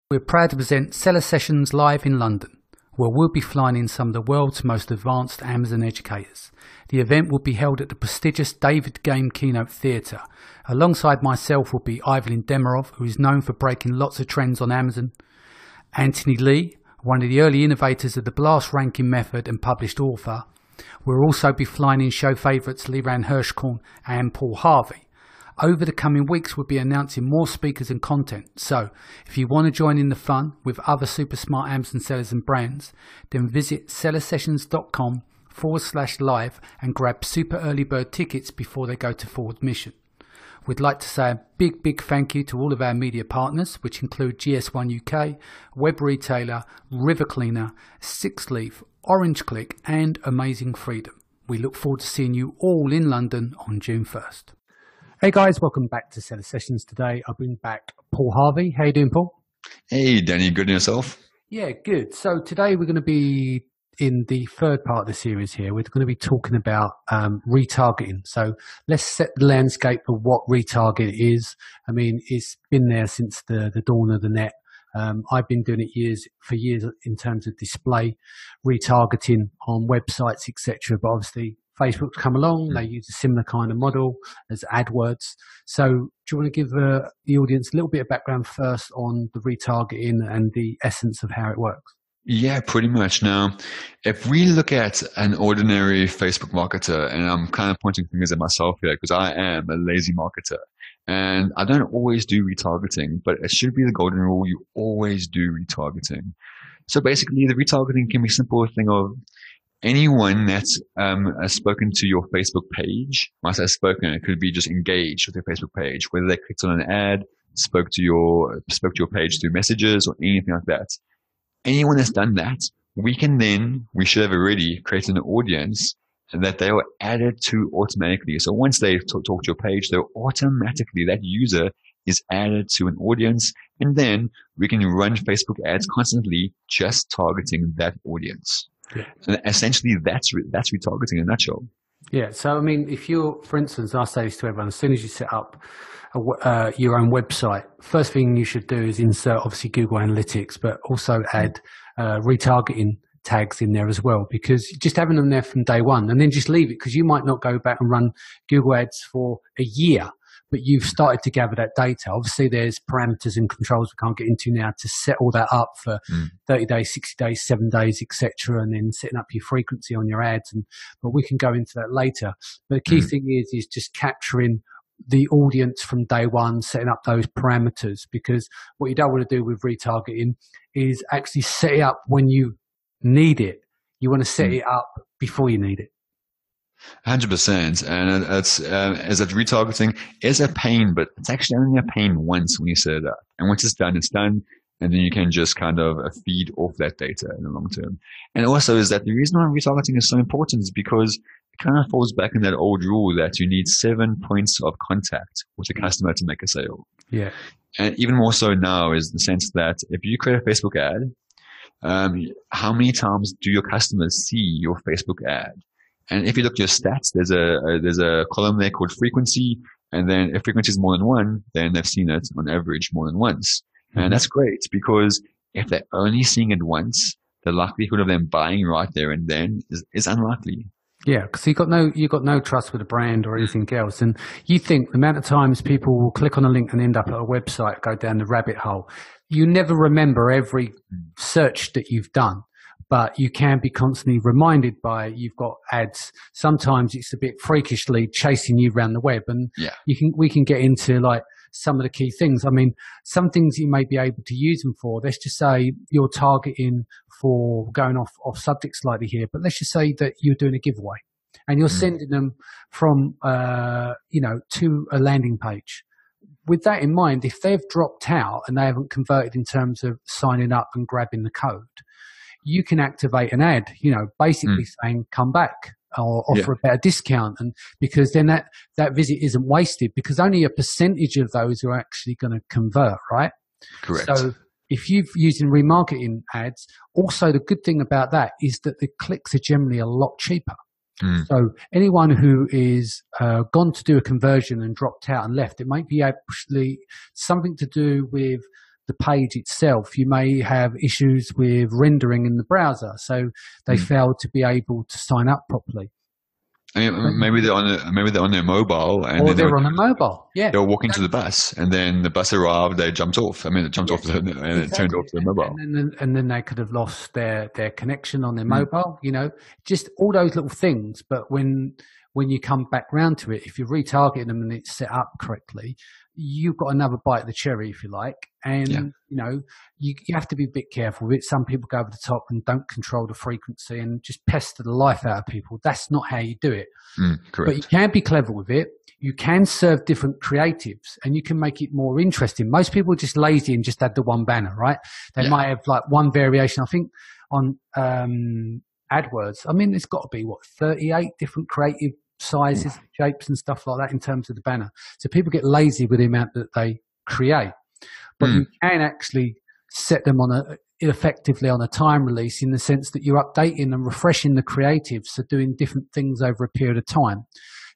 We're proud to present Seller Sessions live in London, where we'll be flying in some of the world's most advanced Amazon educators. The event will be held at the prestigious David Game Keynote Theatre. Alongside myself will be Evelyn Demirov, who is known for breaking lots of trends on Amazon, Anthony Lee, one of the early innovators of the blast ranking method and published author. We'll also be flying in show favourites Liran Hirschkorn and Paul Harvey. Over the coming weeks, we'll be announcing more speakers and content. So if you want to join in the fun with other super smart Amazon sellers and brands, then visit sellersessions.com/live and grab super early bird tickets before they go to full admission. We'd like to say a big thank you to all of our media partners, which include GS1 UK, Web Retailer, River Cleaner, Sixleaf, Orange Click and Amazing Freedom. We look forward to seeing you all in London on June 1st. Hey guys, welcome back to Seller Sessions. Today I bring back Paul Harvey. How you doing, Paul? Hey, Danny. Good on yourself? Yeah, good. So today we're going to be in the third part of the series here. We're going to be talking about retargeting. So let's set the landscape of what retargeting is. I mean, it's been there since the dawn of the net. I've been doing it for years in terms of display retargeting on websites, etc. But obviously Facebook's come along, they use a similar kind of model as AdWords. So do you want to give the audience a little bit of background first on the retargeting and the essence of how it works? Yeah, pretty much. Now, if we look at an ordinary Facebook marketer, and I'm kind of pointing fingers at myself here because I am a lazy marketer, and I don't always do retargeting, but it should be the golden rule. You always do retargeting. So basically, the retargeting can be a simple thing of anyone that's has spoken to your Facebook page. When I say spoken, it could be just engaged with your Facebook page, whether they clicked on an ad, spoke to your page through messages or anything like that. Anyone that's done that, we should have already created an audience that they were added to automatically. So once they talk to your page, they're automatically, that user is added to an audience, and then we can run Facebook ads constantly just targeting that audience. Yeah. And essentially, that's retargeting in a nutshell. Yeah. So, I mean, if you're, for instance, I say this to everyone, as soon as you set up your own website, first thing you should do is insert, obviously, Google Analytics, but also add retargeting tags in there as well, because just having them there from day one and then just leave it, because you might not go back and run Google ads for a year, but you've started to gather that data. Obviously, there's parameters and controls we can't get into now to set all that up for 30 days, 60 days, 7 days, etc., and then setting up your frequency on your ads. But we can go into that later. But the key thing is just capturing the audience from day one, setting up those parameters, because what you don't want to do with retargeting is actually set it up when you need it. You want to set it up before you need it. 100%, and it's as that retargeting is a pain, but it's actually only a pain once when you set it up, and once it's done, and then you can just kind of feed off that data in the long term. And also is that the reason why retargeting is so important is because it kind of falls back in that old rule that you need 7 points of contact with a customer to make a sale. Yeah, and even more so now is the sense that if you create a Facebook ad, how many times do your customers see your Facebook ad? And if you look at your stats, there's a column there called frequency, and then if frequency is more than one, then they've seen it on average more than once. And that's great, because if they're only seeing it once, the likelihood of them buying right there and then is unlikely. Yeah, because you've got no trust with a brand or anything else. And you think the amount of times people will click on a link and end up at a website, go down the rabbit hole. You never remember every search that you've done, but you can be constantly reminded by, you've got ads. Sometimes it's a bit freakishly chasing you around the web, and we can get into like some of the key things. I mean, some things you may be able to use them for. Let's just say you're targeting for, going off subject slightly here, but let's just say that you're doing a giveaway and you're sending them from, to a landing page. With that in mind, if they've dropped out and they haven't converted in terms of signing up and grabbing the code, you can activate an ad, basically saying, come back, or offer a better discount. And because then that visit isn't wasted, because only a percentage of those are actually going to convert, right? Correct. So if you're using remarketing ads, also the good thing about that is that the clicks are generally a lot cheaper. So anyone who is gone to do a conversion and dropped out and left, it might be actually something to do with the page itself, you may have issues with rendering in the browser. So they failed to be able to sign up properly. I mean, maybe they're on their mobile, and or they're on a mobile. Yeah, they were walking to the bus, and then the bus arrived. They jumped off. I mean, it jumped off and it turned off their mobile. And then they could have lost their connection on their mobile. You know, just all those little things. But when you come back round to it, if you're retargeting them and it's set up correctly, you've got another bite of the cherry, if you like. And, you know, you have to be a bit careful with it. Some people go over the top and don't control the frequency and just pester the life out of people. That's not how you do it. Correct. But you can be clever with it. You can serve different creatives and you can make it more interesting. Most people are just lazy and just add the one banner, right? They might have like one variation. I think on AdWords, I mean, it's got to be, 38 different creative sizes, shapes and stuff like that in terms of the banner. So people get lazy with the amount that they create. But you can actually set them effectively on a time release in the sense that you're updating and refreshing the creatives, so doing different things over a period of time.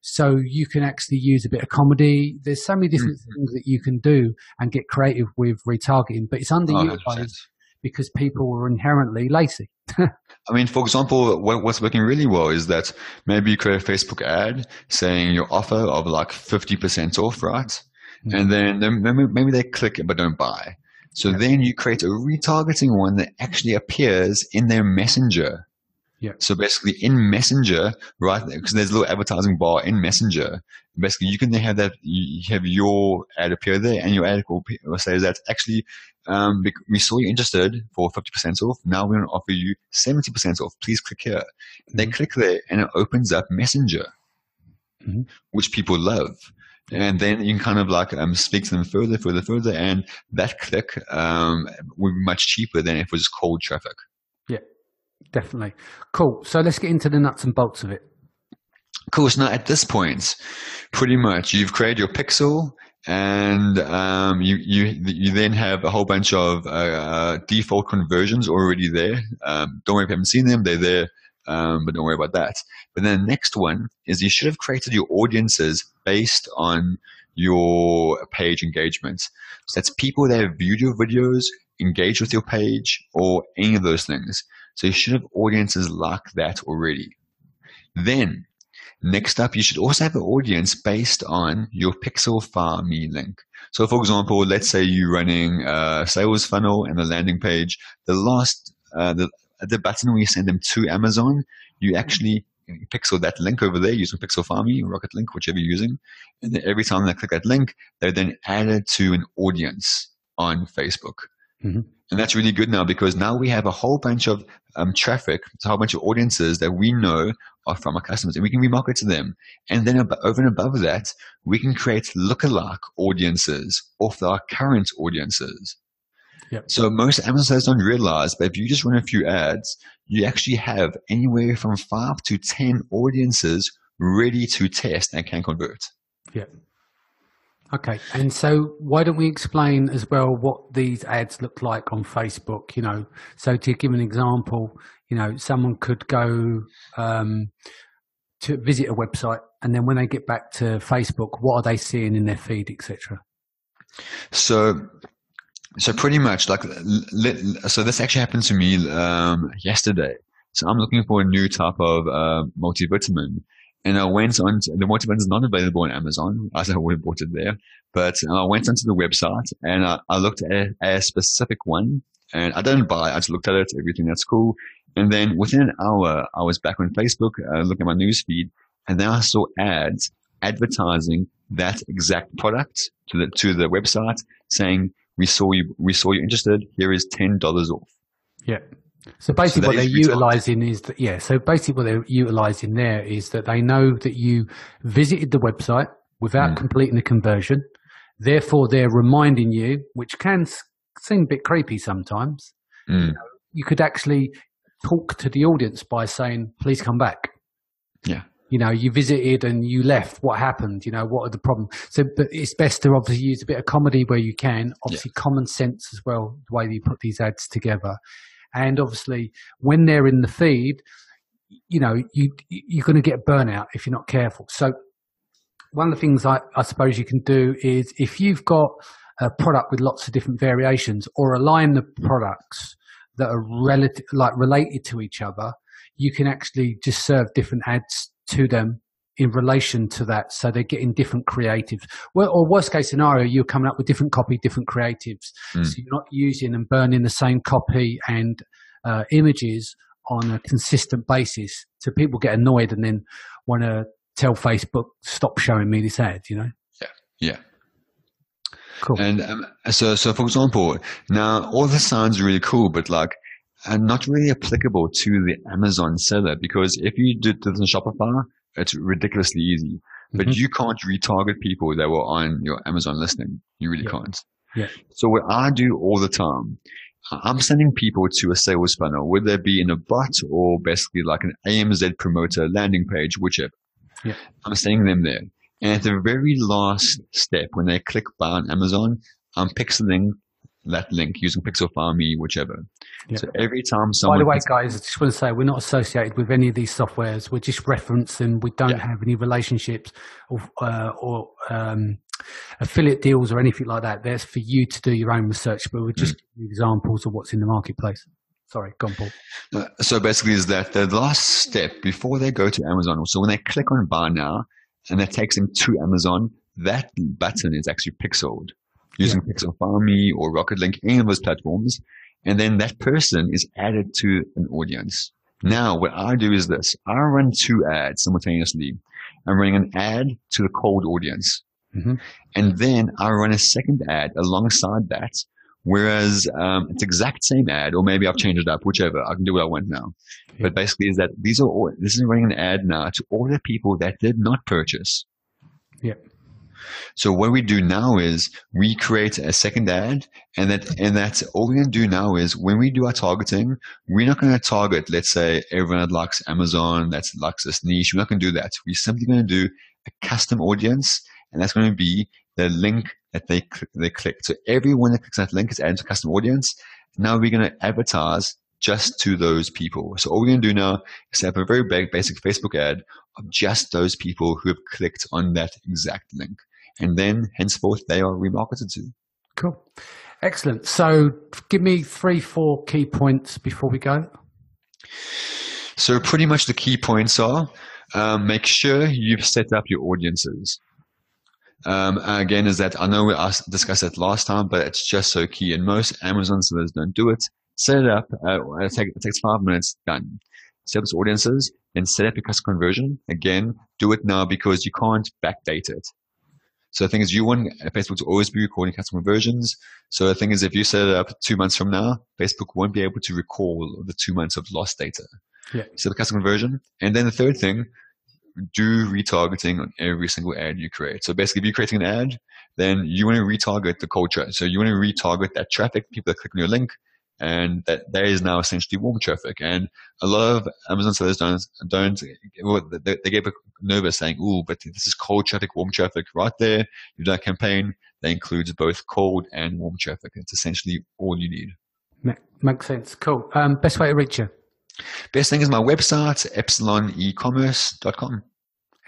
So you can actually use a bit of comedy. There's so many different things that you can do and get creative with retargeting, but it's underutilized because people are inherently lazy. I mean, for example, what's working really well is that maybe you create a Facebook ad saying your offer of like 50% off, right? And then maybe they click it but don't buy. So then you create a retargeting one that actually appears in their messenger. So basically in Messenger, right, because there's a little advertising bar in Messenger, basically you can then have that, you have your ad appear there, and your ad will say that actually, we saw you interested for 50% off. Now we're going to offer you 70% off. Please click here. They click there and it opens up Messenger, which people love. And then you can kind of like speak to them further, and that click will be much cheaper than if it was just cold traffic. Yeah. Definitely. Cool. So let's get into the nuts and bolts of it. Cool. So now at this point, pretty much you've created your pixel, and you then have a whole bunch of default conversions already there. Don't worry if you haven't seen them; they're there, but don't worry about that. But then the next one is you should have created your audiences based on your page engagement. So that's people that have viewed your videos, engaged with your page, or any of those things. So you should have audiences like that already. Then, next up, you should also have an audience based on your Pixel File Me link. So for example, let's say you're running a sales funnel and a landing page. The button where you send them to Amazon, you actually pixel that link over there using Pixel File Me, Rocket Link, whichever you're using. And then every time they click that link, they're then added to an audience on Facebook. And that's really good now, because now we have a whole bunch of traffic, a whole bunch of audiences that we know are from our customers, and we can remarket to them. And then over and above that, we can create lookalike audiences off our current audiences. So most Amazon sellers don't realize, but if you just run a few ads, you actually have anywhere from 5 to 10 audiences ready to test and can convert. Okay, and so why don't we explain as well what these ads look like on Facebook? You know, so to give an example, you know, someone could go to visit a website, and then when they get back to Facebook, what are they seeing in their feed, etc.? So pretty much like, so this actually happened to me yesterday. So I'm looking for a new type of multivitamin. And I went on the multivitamin is not available on Amazon, as I would have bought it there. But I went onto the website and I looked at a specific one, and I didn't buy it. I just looked at it, everything that's cool. And then within an hour, I was back on Facebook, looking at my news feed, and then I saw ads advertising that exact product to the website, saying, "We saw you interested. Here is $10 off." So basically what they're utilizing is that, so basically what they're utilizing there is that they know that you visited the website without completing the conversion. Therefore, they're reminding you, which can seem a bit creepy sometimes. You know, you could actually talk to the audience by saying, "Please come back." You know, you visited and you left. What happened? You know, what are the problems? So, but it's best to obviously use a bit of comedy where you can. Obviously, common sense as well, the way you put these ads together. And obviously, when they're in the feed, you know, you're going to get burnout if you're not careful. So one of the things I suppose you can do is, if you've got a product with lots of different variations, or align the products that are related to each other, you can actually just serve different ads to them in relation to that, so they're getting different creatives. Well, or worst case scenario, you're coming up with different copy, different creatives. So you're not using and burning the same copy and images on a consistent basis. So people get annoyed and then want to tell Facebook, stop showing me this ad, you know? Yeah. Cool. And so for example, now all this sounds really cool, but like, and not really applicable to the Amazon seller, because if you did this on Shopify, it's ridiculously easy. But you can't retarget people that were on your Amazon listing. You really can't. Yeah. So what I do all the time, I'm sending people to a sales funnel, whether it be in a bot or basically like an AMZ promoter landing page, whichever. Yeah. I'm sending them there. And at the very last step, when they click buy on Amazon, I'm pixeling that link using Pixel File Me, whichever. Yeah. So every time someone... By the way, guys, I just want to say we're not associated with any of these softwares. We're just referencing. We don't have any relationships or affiliate deals or anything like that. That's for you to do your own research, but we're just giving you examples of what's in the marketplace. Sorry, go on, Paul. So basically is that the last step before they go to Amazon, so when they click on buy now and that takes them to Amazon, that button is actually pixeled using Pixel File Me or Rocket Link, any of those platforms. And then that person is added to an audience. Now, what I do is this. I run 2 ads simultaneously. I'm running an ad to the cold audience. And then I run a second ad alongside that, whereas it's exact same ad, or maybe I've changed it up, whichever. I can do what I want now. But basically is that this is running an ad now to all the people that did not purchase. So what we do now is we create a second ad, and that's all we're going to do now is when we do our targeting, we're not going to target, let's say, everyone that likes Amazon, that likes this niche. We're not going to do that. We're simply going to do a custom audience, and that's going to be the link that they click. So everyone that clicks that link is added to a custom audience. Now we're going to advertise just to those people. So all we're going to do now is have a very basic Facebook ad of just those people who have clicked on that exact link. And then, henceforth, they are remarketed to. Cool. Excellent. So give me 3-4 key points before we go. So pretty much the key points are, make sure you've set up your audiences. Again, is that I know we discussed that last time, but it's just so key. And most Amazon sellers don't do it. Set it up. It takes 5 minutes. Done. Set up your audiences, then set up your customer conversion. Again, do it now because you can't backdate it. So the thing is, you want Facebook to always be recording customer conversions. So the thing is, if you set it up 2 months from now, Facebook won't be able to recall the 2 months of lost data. So the customer conversion. And then the third thing, do retargeting on every single ad you create. So basically, if you're creating an ad, then you want to retarget the cold traffic. So you want to retarget that traffic, people that click on your link, and that is now essentially warm traffic. And a lot of Amazon sellers they get nervous saying, "Ooh, but this is cold traffic, warm traffic." Right there, you've done a campaign that includes both cold and warm traffic. It's essentially all you need. Makes sense. Cool. Best way to reach you? Best thing is my website, epsiloneCommerce.com.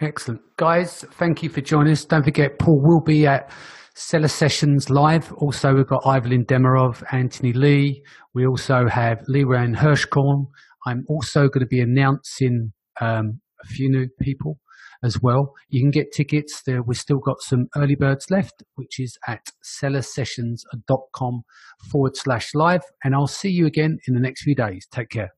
Excellent. Guys, thank you for joining us. Don't forget, Paul will be at Seller Sessions Live. Also, we've got Ivelin Demirov, Anthony Lee. We also have Leroy Hirschkorn. I'm also going to be announcing a few new people as well. You can get tickets there. We've still got some early birds left, which is at sellersessions.com/live. And I'll see you again in the next few days. Take care.